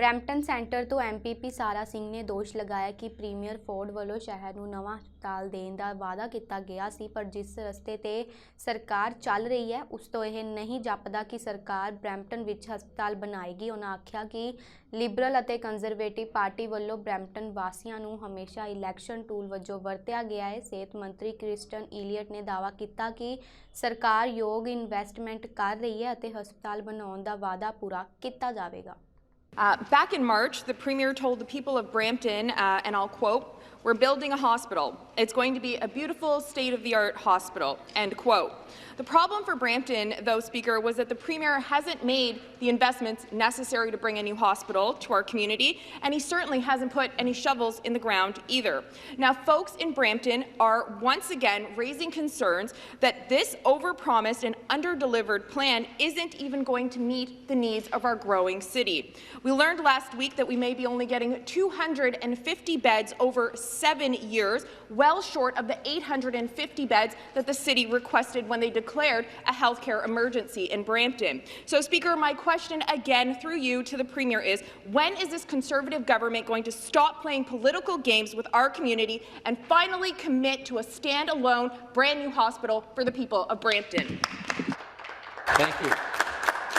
Brampton centre ਤੋਂ MPP ਸਾਰਾ ਸਿੰਘ ਨੇ ਦੋਸ਼ ਲਗਾਇਆ ਕਿ ਪ੍ਰੀਮੀਅਰ ਫੋਰਡ ਵੱਲੋਂ ਸ਼ਹਿਰ ਨੂੰ ਨਵਾਂ ਹਸਪਤਾਲ ਦੇਣ ਦਾ ਵਾਅਦਾ ਕੀਤਾ ਗਿਆ ਸੀ, ਪਰ ਜਿਸ ਰਸਤੇ ਤੇ ਸਰਕਾਰ ਚੱਲ ਰਹੀ ਹੈ ਉਸ ਤੋਂ ਇਹ ਨਹੀਂ ਜਾਪਦਾ ਕਿ ਸਰਕਾਰ ਬਰੈਂਪਟਨ ਵਿੱਚ ਹਸਪਤਾਲ ਬਣਾਏਗੀ। ਉਹਨਾਂ ਆਖਿਆ ਕਿ ਲਿਬਰਲ ਅਤੇ ਕੰਜ਼ਰਵੇਟਿਵ ਪਾਰਟੀ ਵੱਲੋਂ ਬਰੈਂਪਟਨ ਵਾਸੀਆਂ ਨੂੰ ਹਮੇਸ਼ਾ ਇਲੈਕਸ਼ਨ ਟੂਲ ਵਜੋਂ ਵਰਤਿਆ ਗਿਆ ਹੈ। ਸਿਹਤ ਮੰਤਰੀ ਕ੍ਰਿਸਟਨ ਈਲੀਅਟ ਨੇ ਦਾਅਵਾ ਕੀਤਾ ਕਿ ਸਰਕਾਰ ਯੋਗ ਇਨਵੈਸਟਮੈਂਟ ਕਰ ਰਹੀ ਹੈ ਅਤੇ ਹਸਪਤਾਲ ਬਣਾਉਣ ਦਾ ਵਾਅਦਾ ਪੂਰਾ ਕੀਤਾ ਜਾਵੇਗਾ। Back in March, the Premier told the people of Brampton, and I'll quote, "We're building a hospital. It's going to be a beautiful state-of-the-art hospital," end quote. The problem for Brampton, though, Speaker, was that the Premier hasn't made the investments necessary to bring a new hospital to our community, and he certainly hasn't put any shovels in the ground either. Now, folks in Brampton are once again raising concerns that this overpromised and under-delivered plan isn't even going to meet the needs of our growing city. We learned last week that we may be only getting 250 beds over 7 years, well short of the 850 beds that the city requested when they declared a healthcare emergency in Brampton. So, Speaker, my question again through you to the Premier is, when is this Conservative government going to stop playing political games with our community and finally commit to a stand-alone, brand-new hospital for the people of Brampton? Thank you.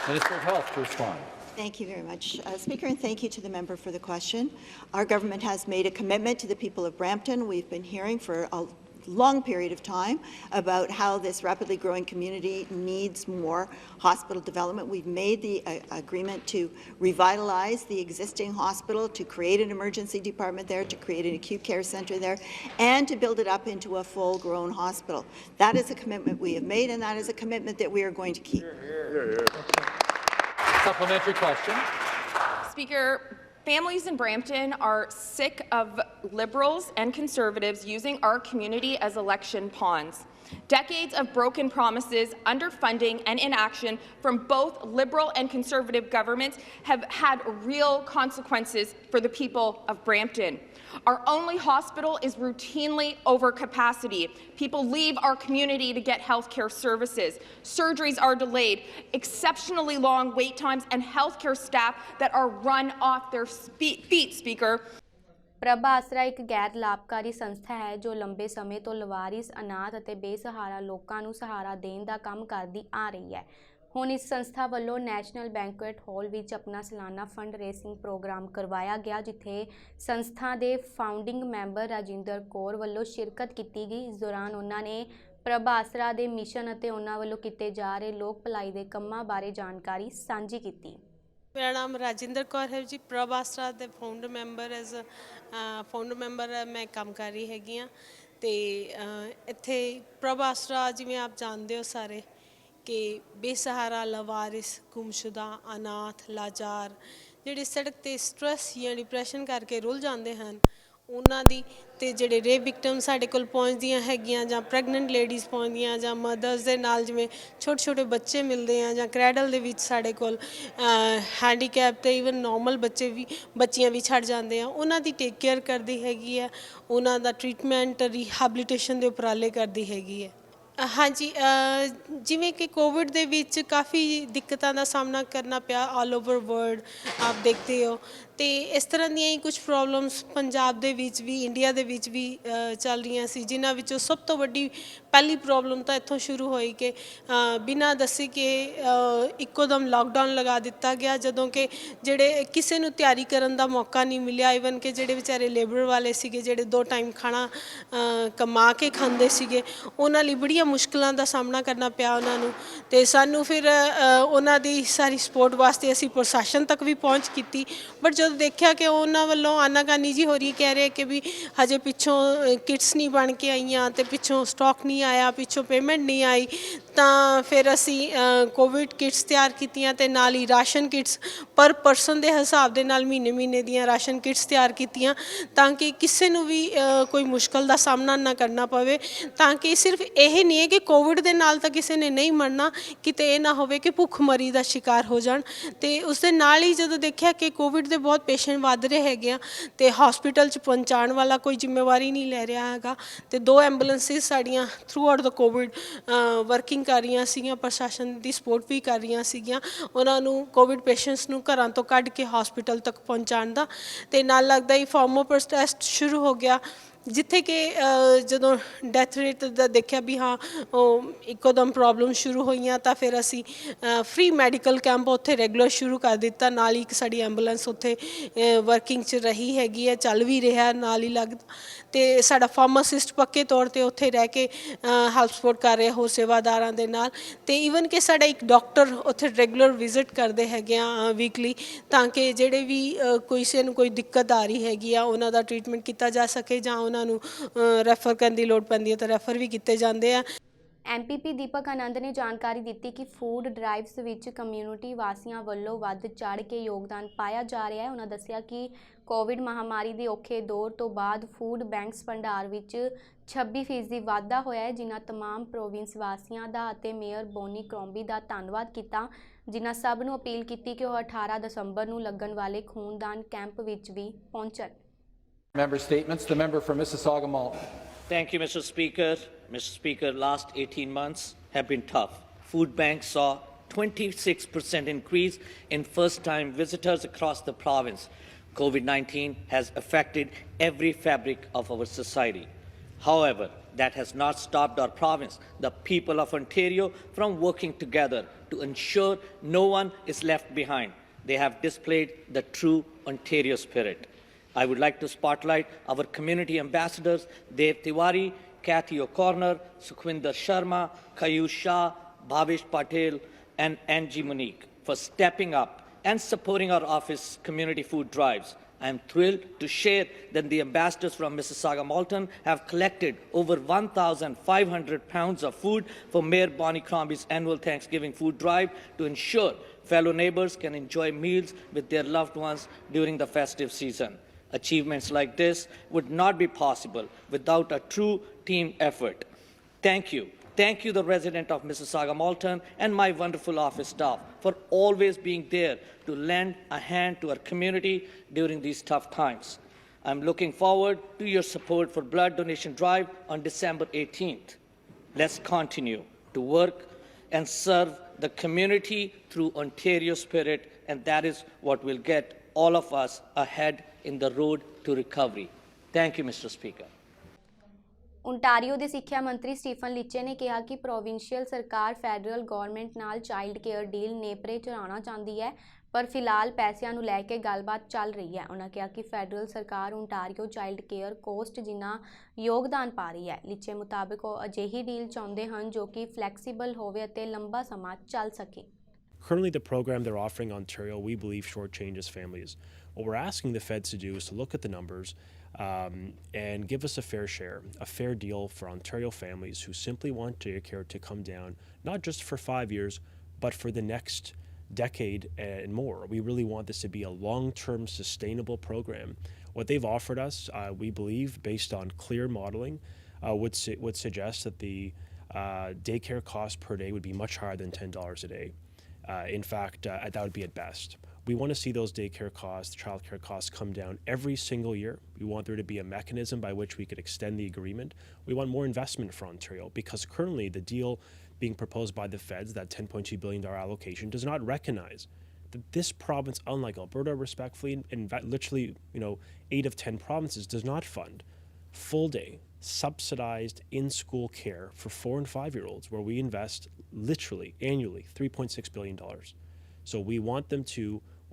Minister of Health to respond. Thank you very much, Speaker, and thank you to the member for the question. Our government has made a commitment to the people of Brampton. We've been hearing for a long period of time about how this rapidly growing community needs more hospital development. We've made the agreement to revitalize the existing hospital, to create an emergency department there, to create an acute care centre there, and to build it up into a full-grown hospital. That is a commitment we have made, and that is a commitment that we are going to keep. Supplementary question. Speaker, families in Brampton are sick of Liberals and Conservatives using our community as election pawns. Decades of broken promises, underfunding and inaction from both Liberal and Conservative governments have had real consequences for the people of Brampton. Our only hospital is routinely over capacity. People leave our community to get healthcare services. Surgeries are delayed, exceptionally long wait times, and healthcare staff that are run off their feet, Speaker. ਪ੍ਰਭ ਆਸਰਾ ਇੱਕ ਗੈਰ ਲਾਭਕਾਰੀ ਸੰਸਥਾ ਹੈ ਜੋ ਲੰਬੇ ਸਮੇਂ ਤੋਂ ਲਵਾਰਿਸ, ਅਨਾਥ ਅਤੇ ਬੇਸਹਾਰਾ ਲੋਕਾਂ ਨੂੰ ਸਹਾਰਾ ਦੇਣ ਦਾ ਕੰਮ ਕਰਦੀ ਆ ਰਹੀ ਹੈ। ਹੁਣ ਇਸ ਸੰਸਥਾ ਵੱਲੋਂ ਨੈਸ਼ਨਲ ਬੈਂਕੁਏਟ ਹਾਲ ਵਿੱਚ ਆਪਣਾ ਸਾਲਾਨਾ ਫੰਡ ਰੇਸਿੰਗ ਪ੍ਰੋਗਰਾਮ ਕਰਵਾਇਆ ਗਿਆ, ਜਿੱਥੇ ਸੰਸਥਾ ਦੇ ਫਾਊਂਡਿੰਗ ਮੈਂਬਰ ਰਾਜਿੰਦਰ ਕੌਰ ਵੱਲੋਂ ਸ਼ਿਰਕਤ ਕੀਤੀ ਗਈ। ਇਸ ਦੌਰਾਨ ਉਹਨਾਂ ਨੇ ਪ੍ਰਭ ਆਸਰਾ ਦੇ ਮਿਸ਼ਨ ਅਤੇ ਉਹਨਾਂ ਵੱਲੋਂ ਕੀਤੇ ਜਾ ਰਹੇ ਲੋਕ ਭਲਾਈ ਦੇ ਕੰਮਾਂ ਬਾਰੇ ਜਾਣਕਾਰੀ ਸਾਂਝੀ ਕੀਤੀ। मेरा नाम राजिंदर कौर है जी। प्रभ आसरा ਦੇ ਫਾਊਂਡਰ ਮੈਂਬਰ ਮੈਂ ਕੰਮ ਕਰ ਰਹੀ ਹੈਗੀ ਹਾਂ। ਅਤੇ ਇੱਥੇ ਪ੍ਰਭ ਆਸਰਾ ਜਿਵੇਂ ਆਪ ਜਾਣਦੇ ਹੋ ਸਾਰੇ ਕਿ ਬੇਸਹਾਰਾ, ਲਵਾਰਿਸ, ਗੁੰਮਸ਼ੁਦਾ, ਅਨਾਥ, ਲਾਚਾਰ ਜਿਹੜੇ ਸੜਕ 'ਤੇ ਸਟ੍ਰੈਸ ਜਾਂ ਡਿਪਰੈਸ਼ਨ ਕਰਕੇ ਰੁੱਲ ਜਾਂਦੇ ਹਨ ਉਹਨਾਂ ਦੀ, ਅਤੇ ਜਿਹੜੇ ਰੇਪ ਵਿਕਟਮ ਸਾਡੇ ਕੋਲ ਪਹੁੰਚਦੀਆਂ ਹੈਗੀਆਂ ਜਾਂ ਪ੍ਰੈਗਨੈਂਟ ਲੇਡੀਜ਼ ਪਹੁੰਚਦੀਆਂ ਜਾਂ ਮਦਰਸ ਦੇ ਨਾਲ ਜਿਵੇਂ ਛੋਟੇ ਛੋਟੇ ਬੱਚੇ ਮਿਲਦੇ ਆ ਜਾਂ ਕ੍ਰੈਡਲ ਦੇ ਵਿੱਚ ਸਾਡੇ ਕੋਲ ਹੈਂਡੀਕੈਪ ਅਤੇ ਈਵਨ ਨੋਰਮਲ ਬੱਚੀਆਂ ਵੀ ਛੱਡ ਜਾਂਦੇ ਆ, ਉਹਨਾਂ ਦੀ ਟੇਕ ਕੇਅਰ ਕਰਦੀ ਹੈਗੀ ਹੈ, ਉਹਨਾਂ ਦਾ ਟਰੀਟਮੈਂਟ, ਰੀਹੈਬਲੀਟੇਸ਼ਨ ਦੇ ਉਪਰਾਲੇ ਕਰਦੀ ਹੈਗੀ ਹੈ। ਹਾਂਜੀ, ਜਿਵੇਂ ਕਿ ਕੋਵਿਡ ਦੇ ਵਿੱਚ ਕਾਫੀ ਦਿੱਕਤਾਂ ਦਾ ਸਾਹਮਣਾ ਕਰਨਾ ਪਿਆ ਆਲ ਓਵਰ ਵਰਲਡ, ਆਪ ਦੇਖਦੇ ਹੋ, ਅਤੇ ਇਸ ਤਰ੍ਹਾਂ ਦੀਆਂ ਹੀ ਕੁਛ ਪ੍ਰੋਬਲਮਸ ਪੰਜਾਬ ਦੇ ਵਿੱਚ ਵੀ, ਇੰਡੀਆ ਦੇ ਵਿੱਚ ਵੀ ਚੱਲ ਰਹੀਆਂ ਸੀ, ਜਿਨ੍ਹਾਂ ਵਿੱਚੋਂ ਸਭ ਤੋਂ ਵੱਡੀ ਪਹਿਲੀ ਪ੍ਰੋਬਲਮ ਤਾਂ ਇੱਥੋਂ ਸ਼ੁਰੂ ਹੋਈ ਕਿ ਬਿਨਾਂ ਦੱਸੇ ਕਿ ਇੱਕੋ ਦਮ ਲਾਕਡਾਊਨ ਲਗਾ ਦਿੱਤਾ ਗਿਆ, ਜਦੋਂ ਕਿ ਜਿਹੜੇ ਕਿਸੇ ਨੂੰ ਤਿਆਰੀ ਕਰਨ ਦਾ ਮੌਕਾ ਨਹੀਂ ਮਿਲਿਆ। ਈਵਨ ਕਿ ਜਿਹੜੇ ਵਿਚਾਰੇ ਲੇਬਰ ਵਾਲੇ ਸੀਗੇ, ਜਿਹੜੇ 2 ਟਾਈਮ ਖਾਣਾ ਕਮਾ ਕੇ ਖਾਂਦੇ ਸੀਗੇ, ਉਹਨਾਂ ਲਈ ਬੜੀਆਂ ਮੁਸ਼ਕਿਲਾਂ ਦਾ ਸਾਹਮਣਾ ਕਰਨਾ ਪਿਆ ਉਹਨਾਂ ਨੂੰ। ਅਤੇ ਸਾਨੂੰ ਫਿਰ ਉਹਨਾਂ ਦੀ ਸਾਰੀ ਸਪੋਰਟ ਵਾਸਤੇ ਅਸੀਂ ਪ੍ਰਸ਼ਾਸਨ ਤੱਕ ਵੀ ਪਹੁੰਚ ਕੀਤੀ, ਬਟ ਜਦੋਂ ਦੇਖਿਆ ਕਿ ਉਹਨਾਂ ਵੱਲੋਂ ਆਨਾਕਾਨੀ ਜੀ ਹੋ ਰਹੀ, ਕਹਿ ਰਹੇ ਕਿ ਵੀ ਹਜੇ ਪਿੱਛੋਂ ਕਿਟਸ ਨਹੀਂ ਬਣ ਕੇ ਆਈਆਂ ਅਤੇ ਪਿੱਛੋਂ ਸਟਾਕ ਨਹੀਂ ਆਇਆ, ਪਿੱਛੋਂ ਪੇਮੈਂਟ ਨਹੀਂ ਆਈ, ਤਾਂ ਫਿਰ ਅਸੀਂ ਕੋਵਿਡ ਕਿਟਸ ਤਿਆਰ ਕੀਤੀਆਂ ਅਤੇ ਨਾਲ ਹੀ ਰਾਸ਼ਨ ਕਿਟਸ ਪਰ ਪਰਸਨ ਦੇ ਹਿਸਾਬ ਦੇ ਨਾਲ ਮਹੀਨੇ ਦੀਆਂ ਰਾਸ਼ਨ ਕਿਟਸ ਤਿਆਰ ਕੀਤੀਆਂ, ਤਾਂ ਕਿ ਕਿਸੇ ਨੂੰ ਵੀ ਕੋਈ ਮੁਸ਼ਕਲ ਦਾ ਸਾਹਮਣਾ ਨਾ ਕਰਨਾ ਪਵੇ, ਤਾਂ ਕਿ ਸਿਰਫ ਇਹ ਨਹੀਂ ਹੈ ਕਿ ਕੋਵਿਡ ਦੇ ਨਾਲ ਤਾਂ ਕਿਸੇ ਨੇ ਨਹੀਂ ਮਰਨਾ, ਕਿਤੇ ਇਹ ਨਾ ਹੋਵੇ ਕਿ ਭੁੱਖਮਰੀ ਦਾ ਸ਼ਿਕਾਰ ਹੋ ਜਾਣ। ਅਤੇ ਉਸ ਦੇ ਨਾਲ ਹੀ ਜਦੋਂ ਦੇਖਿਆ ਕਿ ਕੋਵਿਡ ਦੇ ਬਹੁਤ ਪੇਸ਼ੈਂਟ ਵੱਧ ਰਹੇ ਹੈਗੇ ਆ ਤੇ ਹਸਪੀਟਲ 'ਚ ਪਹੁੰਚਾਉਣ ਵਾਲਾ ਕੋਈ ਜ਼ਿੰਮੇਵਾਰੀ ਨਹੀਂ ਲੈ ਰਿਹਾ ਹੈਗਾ ਤੇ 2 ਐਂਬੂਲੈਂਸਿਸ ਸਾਡੀਆਂ ਥਰੂ ਆਊਟ ਦਾ ਕੋਵਿਡ ਵਰਕਿੰਗ ਕਰ ਰਹੀਆਂ ਸੀਗੀਆਂ, ਪ੍ਰਸ਼ਾਸਨ ਦੀ ਸਪੋਰਟ ਵੀ ਕਰ ਰਹੀਆਂ ਸੀਗੀਆਂ ਉਹਨਾਂ ਨੂੰ ਕੋਵਿਡ ਪੇਸ਼ੈਂਟਸ ਨੂੰ ਘਰਾਂ ਤੋਂ ਕੱਢ ਕੇ ਹਸਪੀਟਲ ਤੱਕ ਪਹੁੰਚਾਉਣ ਦਾ। ਤੇ ਨਾਲ ਲੱਗਦਾ ਹੀ ਫਾਰਮੋ ਪ੍ਰੋਟੈਸਟ ਸ਼ੁਰੂ ਹੋ ਗਿਆ ਜਿੱਥੇ ਕਿ ਜਦੋਂ ਡੈਥ ਰੇਟ ਦਾ ਦੇਖਿਆ ਵੀ ਹਾਂ ਉਹ ਇੱਕੋਦਮ ਪ੍ਰੋਬਲਮ ਸ਼ੁਰੂ ਹੋਈਆਂ ਤਾਂ ਫਿਰ ਅਸੀਂ ਫ੍ਰੀ ਮੈਡੀਕਲ ਕੈਂਪ ਉੱਥੇ ਰੈਗੂਲਰ ਸ਼ੁਰੂ ਕਰ ਦਿੱਤਾ। ਨਾਲ ਹੀ ਇੱਕ ਸਾਡੀ ਐਂਬੂਲੈਂਸ ਉੱਥੇ ਵਰਕਿੰਗ 'ਚ ਰਹੀ ਹੈਗੀ ਹੈ, ਚੱਲ ਵੀ ਰਿਹਾ ਨਾਲ ਹੀ ਲੱਗਦਾ ਅਤੇ ਸਾਡਾ ਫਾਰਮਾਸਿਸਟ ਪੱਕੇ ਤੌਰ 'ਤੇ ਉੱਥੇ ਰਹਿ ਕੇ ਹੈਲਪ ਸਪੋਰਟ ਕਰ ਰਿਹਾ ਹੋਰ ਸੇਵਾਦਾਰਾਂ ਦੇ ਨਾਲ ਅਤੇ ਈਵਨ ਕਿ ਸਾਡਾ ਇੱਕ ਡਾਕਟਰ ਉੱਥੇ ਰੈਗੂਲਰ ਵਿਜ਼ਿਟ ਕਰਦੇ ਹੈਗੇ ਆ ਵੀਕਲੀ ਤਾਂ ਕਿ ਜਿਹੜੇ ਵੀ ਕਿਸੇ ਨੂੰ ਕੋਈ ਦਿੱਕਤ ਆ ਰਹੀ ਹੈਗੀ ਆ ਉਹਨਾਂ ਦਾ ਟਰੀਟਮੈਂਟ ਕੀਤਾ ਜਾ ਸਕੇ ਜਾਂ ਉਹਨਾਂ ਨੂੰ ਰੈਫਰ ਕਰਨ ਦੀ ਲੋੜ ਪੈਂਦੀ ਹੈ ਤਾਂ ਰੈਫਰ ਵੀ ਕੀਤੇ ਜਾਂਦੇ ਆ। ਐਮਪੀਪੀ ਦੀਪਕ ਆਨੰਦ ਨੇ ਜਾਣਕਾਰੀ ਦਿੱਤੀ ਕਿ ਫੂਡ ਡਰਾਈਵਸ ਵਿੱਚ ਕਮਿਊਨਿਟੀ ਵਾਸੀਆਂ ਵੱਲੋਂ ਵੱਧ ਚੜ੍ਹ ਕੇ ਯੋਗਦਾਨ ਪਾਇਆ ਜਾ ਰਿਹਾ ਹੈ। ਉਹਨਾਂ ਦੱਸਿਆ ਕਿ ਕੋਵਿਡ ਮਹਾਮਾਰੀ ਦੇ ਔਖੇ ਦੌਰ ਤੋਂ ਬਾਅਦ ਫੂਡ ਬੈਂਕਸ ਭੰਡਾਰ ਵਿੱਚ 26% ਵਾਧਾ ਹੋਇਆ ਹੈ, ਜਿਨ੍ਹਾਂ ਤਮਾਮ ਪ੍ਰੋਵਿੰਸ ਵਾਸੀਆਂ ਦਾ ਅਤੇ ਮੇਅਰ ਬੋਨੀ ਕਰੋਂਬੀ ਦਾ ਧੰਨਵਾਦ ਕੀਤਾ, ਜਿਨ੍ਹਾਂ ਸਭ ਨੂੰ ਅਪੀਲ ਕੀਤੀ ਕਿ ਉਹ 18 ਦਸੰਬਰ ਨੂੰ ਲੱਗਣ ਵਾਲੇ ਖੂਨਦਾਨ ਕੈਂਪ ਵਿੱਚ ਵੀ ਪਹੁੰਚਣ। Member statements. The member for Mississauga Malton. Thank you, Mr. Speaker. Mr. Speaker, last 18 months have been tough. Food banks saw 26% increase in first-time visitors across the province. COVID-19 has affected every fabric of our society. However, that has not stopped our province, the people of Ontario, from working together to ensure no one is left behind. They have displayed the true Ontario spirit. I would like to spotlight our community ambassadors, Dev Tiwari, Kathy O'Connor, Sukhwinder Sharma, Kayush Shah, Bhavesh Patel, and Angie Monique for stepping up and supporting our office community food drives. I am thrilled to share that the ambassadors from Mississauga Malton have collected over 1,500 pounds of food for Mayor Bonnie Crombie's annual Thanksgiving food drive to ensure fellow neighbours can enjoy meals with their loved ones during the festive season. Achievements like this would not be possible without a true team effort. Thank you. Thank you, the resident of Mississauga Malton and my wonderful office staff, for always being there to lend a hand to our community during these tough times. I'm looking forward to your support for Blood Donation Drive on December 18th. Let's continue to work and serve the community through Ontario spirit, and that is what will get all of us ahead in the road to recovery. Thank you, Mr. Speaker. Ontario ਦੇ ਸਿੱਖਿਆ ਮੰਤਰੀ Stephen ਲਿਚੇ ਨੇ ਕਿਹਾ ਕਿ provincial ਸਰਕਾਰ federal government ਨਾਲ child care deal ਨੇਪਰੇ ਚੜਾਉਣਾ ਚਾਹੁੰਦੀ ਹੈ, ਪਰ ਫਿਲਹਾਲ ਪੈਸਿਆਂ ਨੂੰ ਲੈ ਕੇ ਗੱਲਬਾਤ ਚੱਲ ਰਹੀ ਹੈ। ਉਹਨਾਂ ਕਿਹਾ ਕਿ ਫੈਡਰਲ ਸਰਕਾਰ ਓਨਟਾਰੀਓ ਚਾਈਲਡ ਕੇਅਰ ਕੋਸਟ ਜਿੰਨਾ ਯੋਗਦਾਨ ਪਾ ਰਹੀ ਹੈ। ਲਿਚੇ ਮੁਤਾਬਕ ਉਹ ਅਜਿਹੀ ਡੀਲ ਚਾਹੁੰਦੇ ਹਨ ਜੋ ਕਿ ਫਲੈਕਸੀਬਲ ਹੋਵੇ ਅਤੇ ਲੰਬਾ ਸਮਾਂ ਚੱਲ ਸਕੇ। Currently, the program they're offering Ontario, we believe, shortchanges families. What we're asking the feds to do is to look at the numbers and give us a fair share, a fair deal for Ontario families who simply want daycare to come down, not just for 5 years, but for the next decade and more. We really want this to be a long-term, sustainable program. What they've offered us, we believe, based on clear modeling, would suggest that the daycare cost per day would be much higher than $10 a day. In fact, that would be at best. We want to see those daycare costs, childcare costs come down every single year. We want there to be a mechanism by which we could extend the agreement. We want more investment for Ontario because currently the deal being proposed by the feds, that $10.2 billion allocation, does not recognize that this province, unlike Alberta, respectfully, and literally 8 of 10 provinces, does not fund full day subsidized in-school care for 4 and 5-year-olds, where we invest literally annually $3.6 billion. So we want them to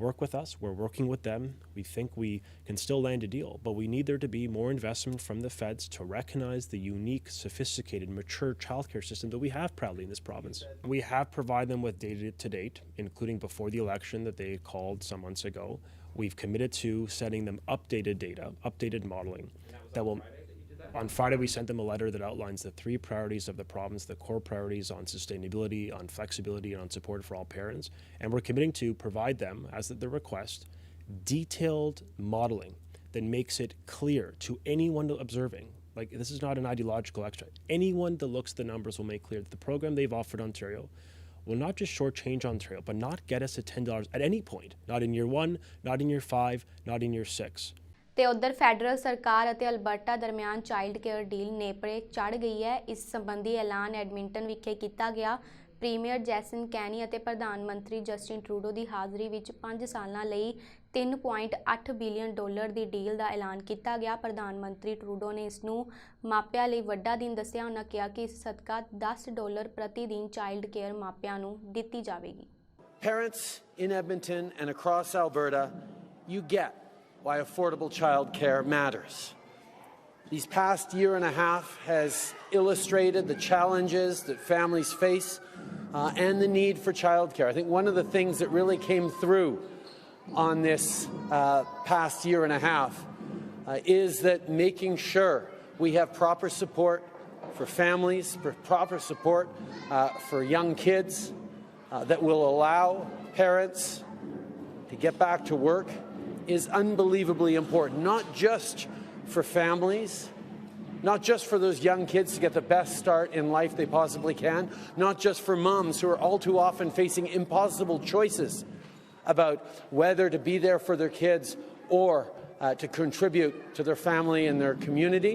work with us. We're working with them. We think we can still land a deal, but we need there to be more investment from the feds to recognize the unique, sophisticated, mature childcare system that we have proudly in this province. We have provided them with data to date, including before the election that they called some months ago. We've committed to sending them updated data, updated modeling that will... On Friday, we sent them a letter that outlines the 3 priorities of the province, the core priorities on sustainability, on flexibility, and on support for all parents. And we're committing to provide them, as the request, detailed modeling that makes it clear to anyone observing. Like, this is not an ideological extra. Anyone that looks at the numbers will make clear that the program they've offered Ontario will not just shortchange Ontario, but not get us to $10 at any point, not in year 1, not in year 5, not in year 6. ਤੇ ਉਧਰ federal ਸਰਕਾਰ ਅਤੇ Alberta ਦਰਮਿਆਨ child care deal ਨੇਪਰੇ ਚੜ੍ਹ ਗਈ ਹੈ। ਇਸ ਸੰਬੰਧੀ ਐਲਾਨ ਐਡਮਿੰਟਨ ਵਿਖੇ ਕੀਤਾ ਗਿਆ। ਪ੍ਰੀਮੀਅਰ ਜੈਸਨ ਕੈਨੀ ਅਤੇ ਪ੍ਰਧਾਨ ਮੰਤਰੀ ਜਸਟਿਨ ਟਰੂਡੋ ਦੀ ਹਾਜ਼ਰੀ ਵਿੱਚ 5 ਸਾਲਾਂ ਲਈ $3.8 ਬਿਲੀਅਨ ਦੀ ਡੀਲ ਦਾ ਐਲਾਨ ਕੀਤਾ ਗਿਆ। ਪ੍ਰਧਾਨ ਮੰਤਰੀ ਟਰੂਡੋ ਨੇ ਇਸ ਨੂੰ ਮਾਪਿਆਂ ਲਈ ਵੱਡਾ ਦਿਨ ਦੱਸਿਆ। ਉਹਨਾਂ ਕਿਹਾ ਕਿ ਇਸ ਸਦਕਾ $10 ਪ੍ਰਤੀ ਦਿਨ ਚਾਈਲਡ ਕੇਅਰ ਮਾਪਿਆਂ ਨੂੰ ਦਿੱਤੀ ਜਾਵੇਗੀ। Parents in Edmonton and across Alberta, you get why affordable childcare matters. These past year and a half has illustrated the challenges that families face and the need for childcare. I think one of the things that really came through on this past year and a half is that making sure we have proper support for families, for proper support for young kids that will allow parents to get back to work is unbelievably important, not just for families, not just for those young kids to get the best start in life they possibly can, not just for moms who are all too often facing impossible choices about whether to be there for their kids or to contribute to their family and their community.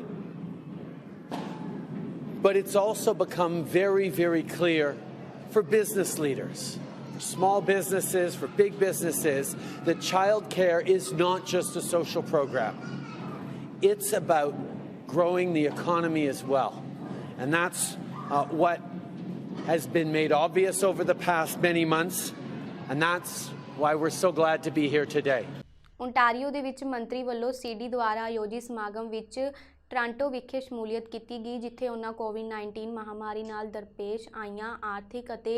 But it's also become very, very clear for business leaders, for small businesses, for big businesses, that childcare is not just a social program. It's about growing the economy as well. And that's what has been made obvious over the past many months, and that's why we're so glad to be here today. Ontario ਦੇ ਵਿੱਚ ਮੰਤਰੀ ਵੱਲੋਂ ਸੀਡੀ ਦੁਆਰਾ ਆਯੋਜਿਤ ਸਮਾਗਮ ਵਿੱਚ Toronto ਵਿਖੇ ਸ਼ਮੂਲੀਅਤ ਕੀਤੀ ਗਈ, ਜਿੱਥੇ ਉਹਨਾਂ ਕੋਵਿਡ-19 ਮਹਾਮਾਰੀ ਨਾਲ ਦਰਪੇਸ਼ ਆਈਆਂ ਆਰਥਿਕ ਅਤੇ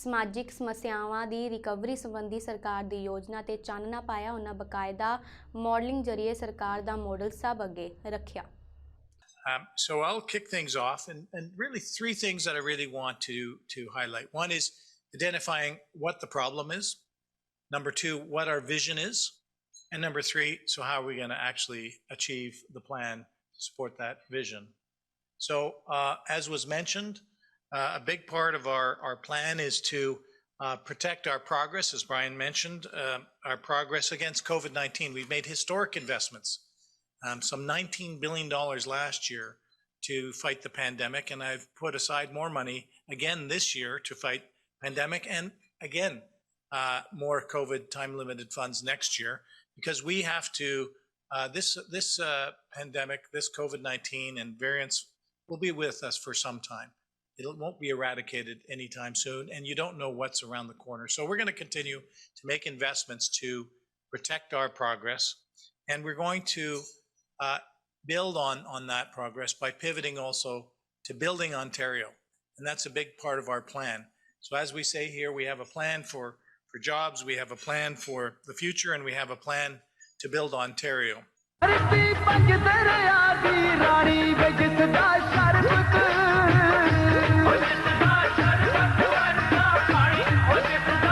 ਸਮਾਜਿਕ ਸਮੱਸਿਆਵਾਂ ਦੀ ਰਿਕਵਰੀ ਸੰਬੰਧੀ ਸਰਕਾਰ ਦੀ ਯੋਜਨਾ ਤੇ ਚਾਨਣਾ ਪਾਇਆ। ਉਹਨਾਂ ਬਕਾਇਦਾ ਮਾਡਲਿੰਗ ਜ਼ਰੀਏ ਸਰਕਾਰ ਦਾ ਮਾਡਲ ਸਭ ਅੱਗੇ ਰੱਖਿਆ। So I'll kick things off, and really three things that I really want to highlight. One is identifying what the problem is. Number two, what our vision is. And number three, so how are we going to actually achieve the plan to support that vision? So as was mentioned, a big part of our plan is to protect our progress, as Brian mentioned, our progress against COVID-19. We've made historic investments, some $19 billion last year to fight the pandemic, and I've put aside more money again this year to fight pandemic, and again more COVID time-limited funds next year, because we have to, this pandemic, this COVID-19 and variants will be with us for some time. It won't be eradicated anytime soon, and you don't know what's around the corner. So we're going to continue to make investments to protect our progress, and we're going to build on that progress by pivoting also to building Ontario, and that's a big part of our plan. So as we say here, we have a plan for jobs, we have a plan for the future, and we have a plan to build Ontario.